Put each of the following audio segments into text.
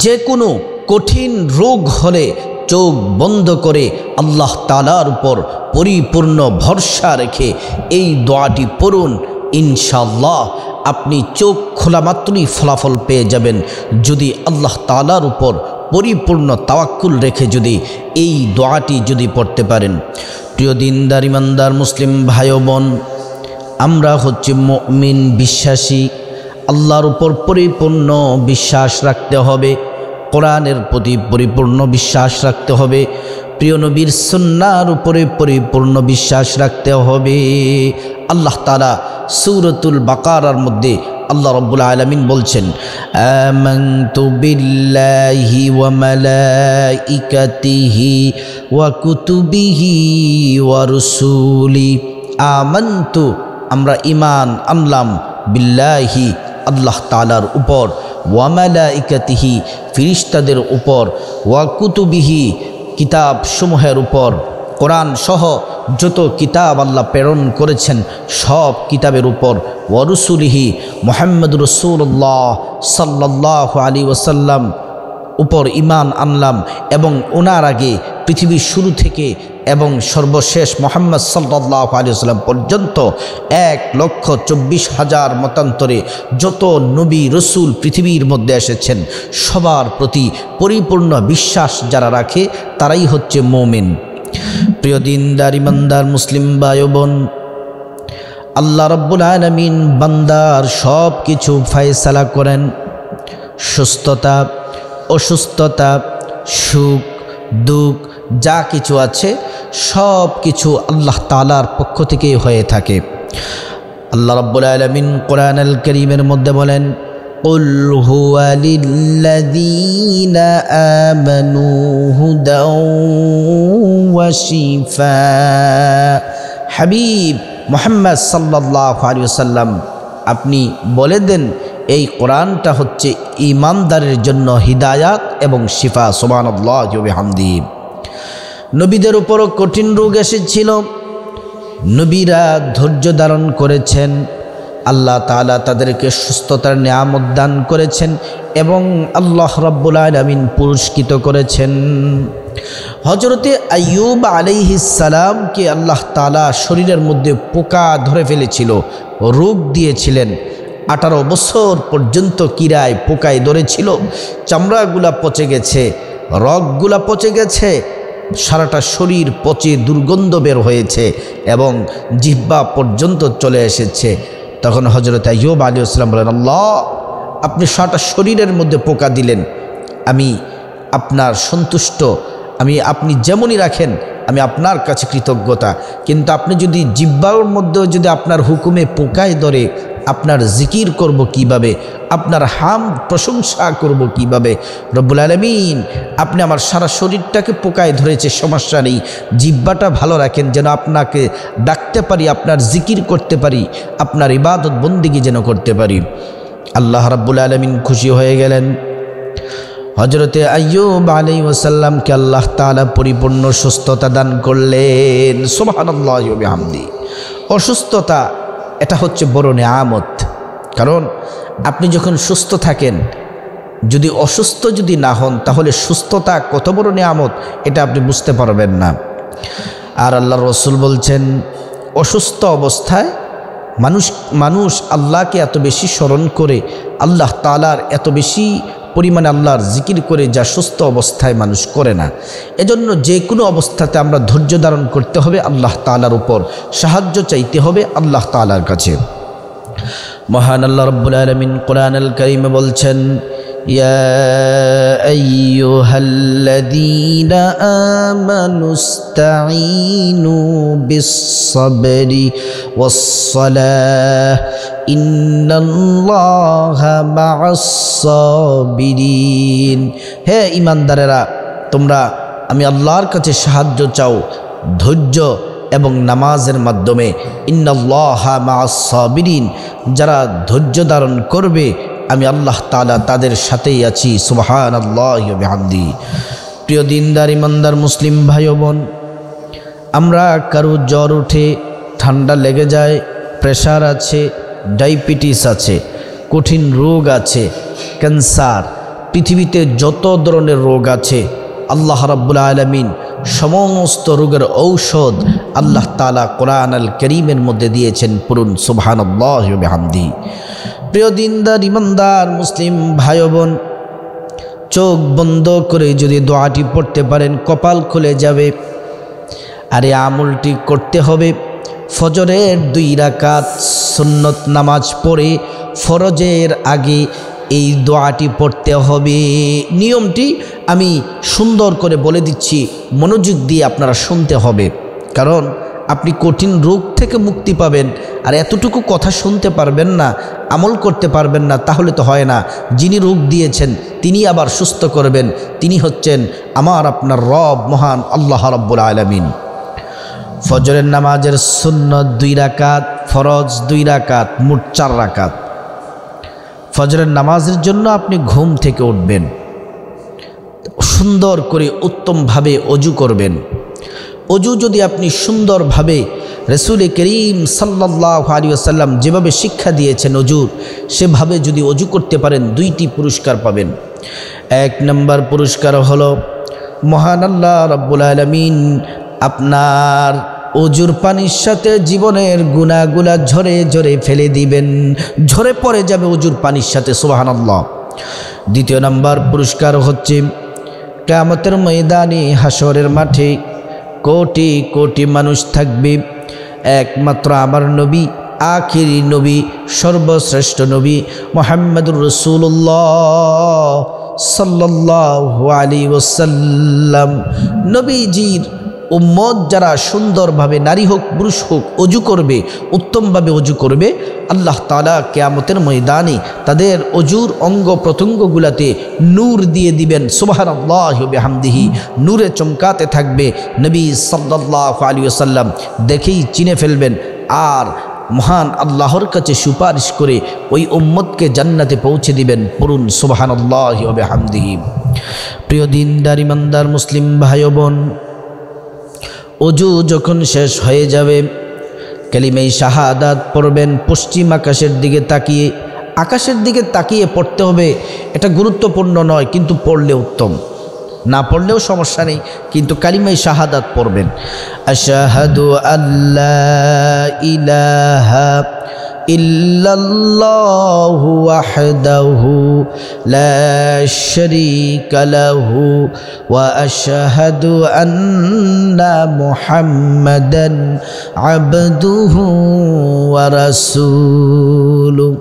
যে কোনো কঠিন রোগ হলে চোখ বন্ধ করে আল্লাহ তাআলার উপর পরিপূর্ণ ভরসা রেখে এই দোয়াটি পড়ুন। ইনশাআল্লাহ আপনি চোখ খোলা মাত্রই ফলাফল পেয়ে যাবেন, যদি আল্লাহ তাআলার উপর পরিপূর্ণ তাওয়াক্কুল রেখে যদি এই দোয়াটি যদি পড়তে পারেন। প্রিয় দিনদার ইমানদার মুসলিম ভাই ও বোন, আমরা হচ্ছে মুমিন বিশ্বাসী। আল্লাহর উপর পরিপূর্ণ বিশ্বাস রাখতে হবে, কোরআনের প্রতি পরিপূর্ণ বিশ্বাস রাখতে হবে, প্রিয় নবীর সুন্নাহর উপরে পরিপূর্ণ বিশ্বাস রাখতে হবে। আল্লাহ তাআলা সূরাতুল বাকারার মধ্যে আল্লাহ রাব্বুল আলামিন বলছেন, আমানতু বিল্লাহি ওয়া মালাইকাতিহি ওয়া কুতুবিহি ওয়া রুসুলি। আমানতু, আমরা ঈমান আনলাম, বিল্লাহি, আল্লাহ তাআলার উপর, ওয়া মালাইকাতিহি, ফেরেশতাদের উপর, ওয়া কুতুবিহি, কিতাব সমূহের উপর, কোরআন সহ যত কিতাব আল্লাহ প্রেরণ করেছেন সব কিতাবের উপর, ওয়া রুসুলিহি, মুহাম্মদুর রাসূলুল্লাহ সাল্লাল্লাহু আলাইহি ওয়াসাল্লাম উপর ঈমান আনলাম, এবং ওনার আগে পৃথিবীর শুরু থেকে এবং সর্বশেষ মুহাম্মদ সাল্লাল্লাহু আলাইহি ওয়াসাল্লাম পর্যন্ত 1,24,000 মতান্তরে যত নবী রসুল পৃথিবীর মধ্যে এসেছেন সবার প্রতি পরিপূর্ণ বিশ্বাস যারা রাখে তারাই হচ্ছে মুমিন। প্রিয় দিনদার ইমানদার মুসলিম ভাই ও বোন, আল্লাহ রাব্বুল আলামিন বান্দার সব কিছু ফয়সালা করেন। সুস্থতা, অসুস্থতা, সুখ দুঃখ যা কিছু আছে সব কিছু আল্লাহ তাআলার পক্ষ থেকে হয়ে থাকে। আল্লাহ রাব্বুল আলামিন কোরআনুল কারীমের মধ্যে বলেন, কুল হুয়া লিল্লাযীনা আমানু হুদাও ওয়া শিফা। হাবিব মুহাম্মদ সাল্লাল্লাহু আলাইহি ওয়াসাল্লাম, আপনি বলে দেন এই কোরআনটা হচ্ছে ঈমানদারের জন্য হিদায়াত এবং শিফা। সুবহানাল্লাহি ওয়া বিহামদিহি। নবীদের উপরও কঠিন রোগ এসেছিল, নবীরা ধৈর্য ধারণ করেছেন, আল্লাহ তাআলা তাদেরকে সুস্থতার নিয়ামত দান করেছেন এবং আল্লাহ রাব্বুল আলামিন পুরস্কৃত করেছেন। হযরতে আইয়ুব আলাইহিস সালামকে আল্লাহ তাআলা শরীরের মধ্যে পোকা ধরে ফেলেছিল, রোগ দিয়েছিলেন। 18 বছর পর্যন্ত কিরায় পোকায় ধরেছিল, চামড়াগুলা পচে গেছে, রগগুলা পচে গেছে, সারাটা শরীর পচে দুর্গন্ধ বের হয়েছে এবং জিহ্বা পর্যন্ত চলে এসেছে। তখন হযরত আইয়ুব আলাইহিস সালাম বলেন, আল্লাহ আপনি সারাটা শরীরের মধ্যে পোকা দিলেন, আমি আপনার সন্তুষ্ট, আপনি যেমনই রাখেন আমি আপনার কাছে কৃতজ্ঞতা, কিন্তু আপনি যদি জিহ্বার মধ্যে যদি আপনার হুকুমে পোকায় ধরে আপনার জিকির করব কিভাবে, আপনার হামদ প্রশংসা করব কিভাবে? রব্বুল আলামিন আপনি আমার সারা শরীরটাকে পোকায় ধরেছে, সমস্যা নেই, জিহ্বাটা ভালো রাখেন যেন আপনাকে ডাকতে পারি, আপনার জিকির করতে পারি, আপনার ইবাদত বন্দেগী যেন করতে পারি। আল্লাহ রাব্বুল আলামিন খুশি হয়ে গেলেন। হযরতে আইয়ুব আলাইহিস সালামকে আল্লাহ তাআলা পরিপূর্ণ সুস্থতা দান করলেন। সুবহানাল্লাহি ওয়া বিহামদিহি। অসুস্থতা এটা হচ্ছে বড় নিয়ামত, কারণ আপনি যখন সুস্থ থাকেন, যদি অসুস্থ যদি না হন তাহলে সুস্থতা কত বড় নিয়ামত এটা আপনি বুঝতে পারবেন না। আর আল্লাহর রাসূল বলছেন, অসুস্থ অবস্থায় মানুষ আল্লাহকে এত বেশি স্মরণ করে, আল্লাহ তাআলার এত বেশি পরিমাণে আল্লাহর জিকির করে যা সুস্থ অবস্থায় মানুষ করে না। এজন্য যে কোনো অবস্থাতে আমরা ধৈর্য ধারণ করতে হবে, আল্লাহ তাআলার উপর সাহায্য চাইতে হবে আল্লাহ তাআলার কাছে। মহান আল্লাহ রাব্বুল আলামিন কোরআনুল কারীমে বলছেন, ইয়া আইয়ুহাল্লাযীনা আমানুস্তাঈনু বিস-সাবরি ওয়াস-সালাহ ইন্নাল্লাহা মা'আস-সাবিরিন। হে ঈমানদারেরা, তোমরা আমি আল্লাহর কাছে সাহায্য চাও ধৈর্য এবং নামাজের মাধ্যমে। ইন্নাল্লাহা মা'আস-সাবিরিন, যারা ধৈর্য ধারণ করবে আমি আল্লাহ তাআলা তাদের সাথেই আছি। সুবহানাল্লাহি ওয়া বিহামদিহি। প্রিয় দিনদার ইমানদার মুসলিম ভাই ও বোন, আমরা কারো জ্বর উঠে, ঠান্ডা লেগে যায়, প্রেশার আছে, ডায়াবেটিস আছে, কঠিন রোগ আছে, ক্যান্সার, পৃথিবীতে যত ধরনের রোগ আছে আল্লাহ রাব্বুল আলামিন সমস্ত রোগের ঔষধ আল্লাহ তাআলা কোরআন আল কারীমের মধ্যে দিয়েছেন। পড়ুন সুবহানাল্লাহি ওয়া বিহামদিহি। প্রিয় দিনদার ইমানদার মুসলিম ভাই বোন, চোখ বন্ধ করে যদি দোয়াটি পড়তে পারেন কপাল খুলে যাবে। আর এই আমলটি করতে হবে ফজরের 2 রাকাত সুন্নত নামাজ পড়ে ফরজের আগে এই দোয়াটি পড়তে হবে। নিয়মটি আমি সুন্দর করে বলে দিচ্ছি, মনোযোগ দিয়ে আপনারা শুনতে হবে, কারণ আপনি কঠিন রোগ থেকে মুক্তি পাবেন আর এতটুকু কথা শুনতে পারবেন না, আমল করতে পারবেন না, তাহলে তো হয় না। যিনি রোগ দিয়েছেন তিনি আবার সুস্থ করবেন, তিনি হচ্ছেন আমার আপনার রব মহান আল্লাহ রাব্বুল আলামিন। ফজরের নামাজের সুন্নত 2 রাকাত, ফরজ 2 রাকাত, মোট 4 রাকাত। ফজরের নামাজের জন্য আপনি ঘুম থেকে উঠবেন, সুন্দর করে উত্তমভাবে অজু করবেন। অজু যদি আপনি সুন্দরভাবে রাসূল করিম সাল্লাল্লাহু আলাইহি ওয়াসাল্লাম যেভাবে শিক্ষা দিয়েছেন অজুর, সেভাবে যদি অজু করতে পারেন 2টি পুরস্কার পাবেন। 1 নম্বর পুরস্কার হলো মহান আল্লাহ রাব্বুল আলামিন আপনার অজুর পানির সাথে জীবনের গুনাহগুলা ঝরে ঝরে ফেলে দিবেন, ঝরে পড়ে যাবে অজুর পানির সাথে, সুবহানাল্লাহ। 2 নম্বর পুরস্কার হচ্ছে কিয়ামতের ময়দানে হাসরের মাঠে কোটি কোটি মানুষ থাকবে, একমাত্র আমার নবী, আখিরি নবী, সর্বশ্রেষ্ঠ নবী মুহাম্মদুর রাসূলুল্লাহ সাল্লাল্লাহু আলাইহি ওয়াসাল্লাম নবীজির উম্মত যারা সুন্দরভাবে, নারী হোক পুরুষ হোক, অজু করবে, উত্তমভাবে অজু করবে, আল্লাহ তাআলা কিয়ামতের ময়দানে তাদের অজুর অঙ্গ প্রত্যঙ্গগুলোতে নূর দিয়ে দিবেন, সুবহানাল্লাহি ওয়া বিহামদিহি। নূরে চমকাতে থাকবে, নবী সাল্লাল্লাহু আলাইহি ওয়াসাল্লাম দেখেই চিনে ফেলবেন আর মহান আল্লাহর কাছে সুপারিশ করে ওই উম্মতকে জান্নাতে পৌঁছে দিবেন। পড়ুন সুবহানাল্লাহি ওয়া বিহামদিহি। প্রিয় দিনদার ইমানদার মুসলিম ভাই বোন, অজু যখন শেষ হয়ে যাবে কালিমা শাহাদাত পড়বেন। পশ্চিম আকাশের দিকে তাকিয়ে পড়তে হবে। এটা গুরুত্বপূর্ণ নয়, কিন্তু পড়লে উত্তম, না পড়লেও সমস্যা নেই, কিন্তু কালিমা শাহাদাত পড়বেন। আশহাদু আল্লা ইলাহা ইল্লাল্লাহু ওয়াহদাহু লা শারীকা লাহু ওয়া আশহাদু আন্না মুহাম্মাদান আবদুহু ওয়া রাসূলুহু।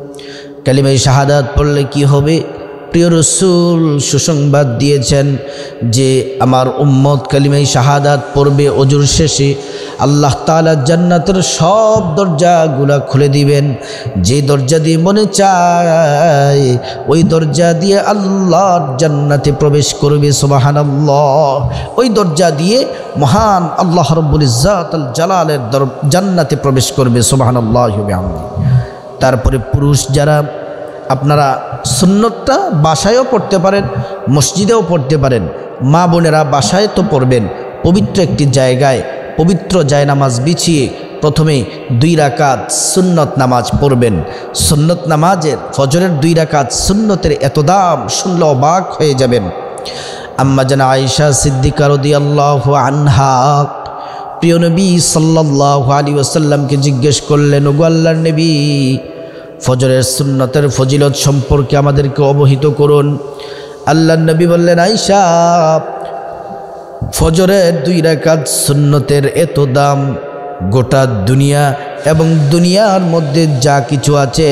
কালিমা শাহাদাত পড়লে কি হবে? প্রিয় রাসূল সুসংবাদ দিয়েছেন যে আমার উম্মত কালিমা শাহাদাত পড়বে অজুর শেষে, আল্লাহ তাআলা জান্নাতের সব দরজাগুলা খুলে দিবেন। যে দরজা দিয়ে মনে চায় ওই দরজা দিয়ে আল্লাহর জান্নাতে প্রবেশ করবে, সুবহানাল্লাহ। ওই দরজা দিয়ে মহান আল্লাহ রাব্বুল ইজ্জাত আল জালালের জান্নাতে প্রবেশ করবে, সুবহানাল্লাহি ওয়া বিহামদিহি। তারপরে পুরুষ যারা, আপনারা সুন্নতটা বাসায়ও পড়তে পারেন, মসজিদেও পড়তে পারেন। মা বোনেরা বাসায় তো পড়বেন, পবিত্র একটি জায়গায় পবিত্র জায়নামাজ বিছিয়ে প্রথমে 2 রাকাত সুন্নত নামাজ পড়বেন। সুন্নত নামাজের ফজরের 2 রাকাত সুন্নতের এত দাম শুনলে অবাক হয়ে যাবেন। আম্মা জান আয়েশা সিদ্দিকা রাদিয়াল্লাহু আনহা প্রিয় নবী সাল্লাল্লাহু আলাইহি ওয়াসাল্লামকে জিজ্ঞেস করলেন, ওগো আল্লাহর নবী, ফজরের সুন্নতের ফজিলত সম্পর্কে আমাদেরকে অবহিত করুন। আল্লাহর নবী বললেন, আয়েশা, ফজরের 2 রাকাত সুন্নতের এত দাম, গোটা দুনিয়া এবং দুনিয়ার মধ্যে যা কিছু আছে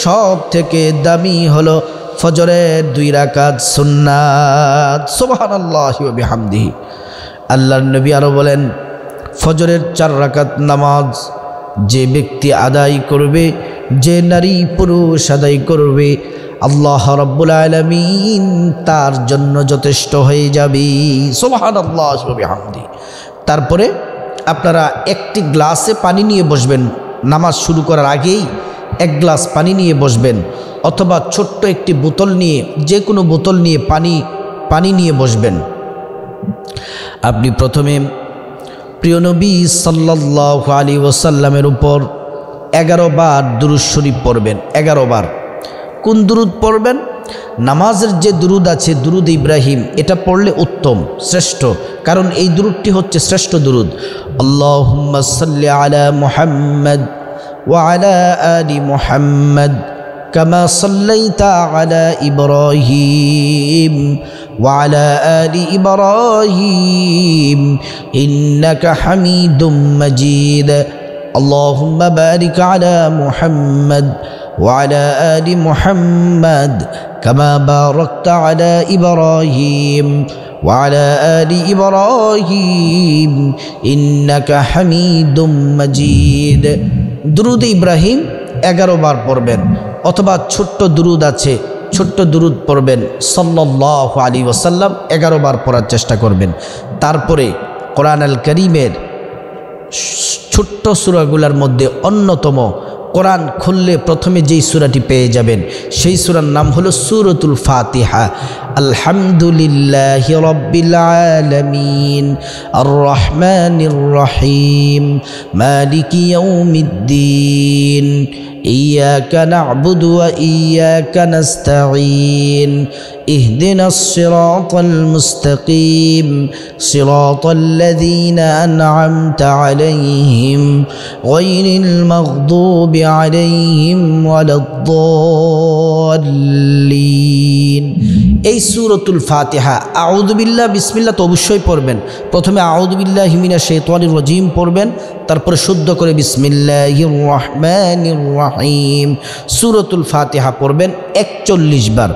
সব থেকে দামি হলো ফজরের 2 রাকাত সুন্নাত, সুবহানাল্লাহি ওয়া বিহামদিহি। আল্লাহর নবী আরো বলেন, ফজরের 4 রাকাত নামাজ যে ব্যক্তি আদায় করবে, যে নারী পুরুষ আদায় করবে, আল্লাহ রাব্বুল আলামিন তার জন্য যথেষ্ট হয়ে যাবে, সুবহানাল্লাহি ওয়া বিহামদিহি। তারপরে আপনারা একটি গ্লাসে পানি নিয়ে বসবেন, নামাজ শুরু করার আগেই 1 গ্লাস পানি নিয়ে বসবেন, অথবা ছোট্ট একটি বোতল নিয়ে, যে কোনো বোতল নিয়ে পানি নিয়ে বসবেন। আপনি প্রথমে প্রিয় নবী সাল্লাল্লাহু আলাইহি ওয়াসাল্লামের উপর 11 বার দুরূদ শরীফ পড়বেন। 11 বার। কোন দুরূদ পড়বেন? নামাজের যে দুরুদ আছে দুরুদ ইব্রাহিম, এটা পড়লে উত্তম শ্রেষ্ঠ, কারণ এই দুরুদটি হচ্ছে শ্রেষ্ঠ দুরুদ। আল্লাহুম্মা সাল্লি আলা মুহাম্মদ ওয়া আলা আলি মুহাম্মদ কামা সাল্লাইতা আলা ইব্রাহিম ওয়া আলা আলি ইব্রাহিম ইন্নাকা হামিদুম মাজিদ। আল্লাহুম্মা বারিক আলা মুহাম্মদ وعلى آل محمد كما باركت على إبراهيم وعلى آل إبراهيم إنك حميد مجيد। দুরুদ ইব্রাহিম 11 বার পড়বেন, অথবা ছোট্ট দুরুদ আছে, ছোট্ট দুরুদ পড়বেন সাল্লাল্লাহু আলাইহি ওয়াসাল্লাম, 11 বার পড়ার চেষ্টা করবেন। তারপরে কোরআন আল কারীমের ছোট্ট সূরাগুলোর মধ্যে অন্যতম, কোরআন খুললে প্রথমে যেই সূরাটি পেয়ে যাবেন সেই সূরার নাম হলো সূরাতুল ফাতিহা। আলহামদুলিল্লাহি রাব্বিল আলামিন আর রহমানির রহিম মালিকি ইয়াউমিদ্দিন ইয়্যাকা না'বুদু ওয়া ইয়্যাকা নাস্তাঈন ইহদিনাস সিরাতাল মুস্তাকিম সিরাতাল লাযীনা আন'আমতা আলাইহিম গায়রিল মাগদুবি আলাইহিম ওয়ালাদ-দাল্লিন। এই সূরাতুল ফাতিহা আউযু বিল্লাহ বিসমিল্লাহ তো অবশ্যই পড়বেন। প্রথমে আউযু বিল্লাহি মিনাশ শাইতানির রাজিম পড়বেন, তারপরে শুদ্ধ করে বিসমিল্লাহির রহমানির রহিম। সূরাতুল ফাতিহা পড়বেন 41 বার,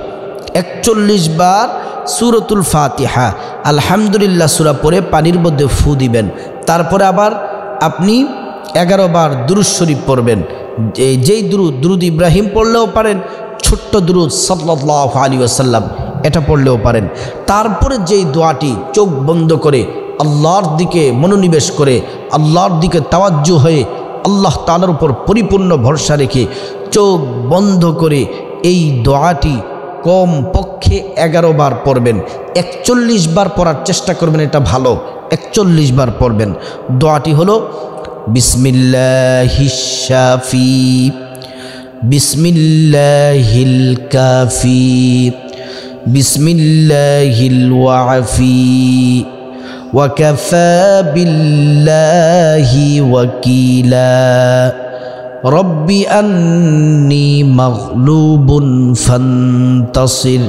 41 বার সূরাতুল ফাতিহা। আলহামদুলিল্লাহ সূরা পড়ে পানির মধ্যে ফু দিবেন। তারপরে আবার আপনি 11 বার দুরূদ শরীফ পড়বেন। যেই দুরূদ ইব্রাহিম পড়লেও পারেন, ছোট্ট দুরূদ সাল্লাল্লাহু আলাইহি ওয়াসাল্লাম এটা পড়লেও পারেন। তারপরে যেই দোয়াটি চোখ বন্ধ করে আল্লাহর দিকে মনোনিবেশ করে, আল্লাহর দিকে তাওয়াজ্জু হয়ে, আল্লাহ তাআলার উপর পরিপূর্ণ ভরসা রেখে চোখ বন্ধ করে এই দোয়াটি কম পক্ষে 11 বার পড়বেন। 41 বার পড়ার চেষ্টা করবেন, এটা ভালো। 41 বার পড়বেন। দোয়াটি হলো বিসমিল্লাহিশ শাফি বিসমিল্লাহিল কাফি বিসমিল্লাহিল ওয়াফি ওয়াকাফা বিল্লাহি ওয়াকিলা রব্বি আন্নি মাগলুবুন ফান্তাসির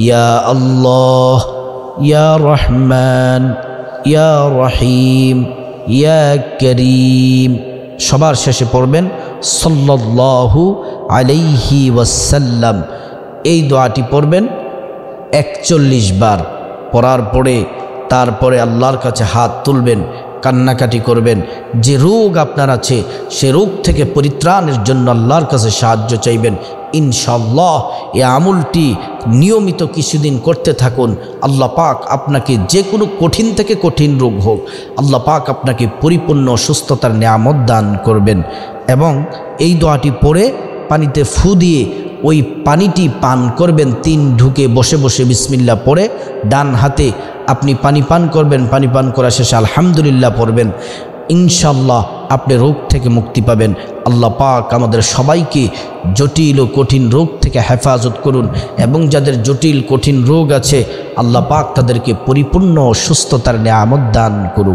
ইয়া আল্লাহ ইয়া রহমান ইয়া রহিম ইয়া করিম। সবার শেষে পড়বেন সাল্লাল্লাহু আলাইহি ওয়াসাল্লাম। এই দোয়াটি পড়বেন 41 বার। পড়ার পরে তারপরে আল্লাহর কাছে হাত তুলবেন, কান্নাকাটি করবেন। যে রোগ আপনার আছে সে রোগ থেকে পরিত্রাণের জন্য আল্লাহর কাছে সাহায্য চাইবেন। ইনশাআল্লাহ এই আমলটি নিয়মিত কিছুদিন করতে থাকুন। আল্লাহ পাক আপনাকে যে কোনো কঠিন থেকে কঠিন রোগ হোক, আল্লাহ পাক আপনাকে পরিপূর্ণ সুস্থতার নিয়ামত দান করবেন। এবং এই দোয়াটি পড়ে পানিতে ফু দিয়ে ওই পানিটি পান করবেন 3 ঢুকে বসে বসে বিসমিল্লাহ পড়ে। ডান হাতে আপনি পানি পান করবেন। পানি পান করা শেষে আলহামদুলিল্লাহ পড়বেন। ইনশাআল্লাহ আপনি রোগ থেকে মুক্তি পাবেন। আল্লাহ পাক আমাদের সবাইকে জটিল ও কঠিন রোগ থেকে হেফাজত করুন, এবং যাদের জটিল কঠিন রোগ আছে আল্লাহ পাক তাদেরকে পরিপূর্ণ সুস্থতার নিয়ামত দান করুন।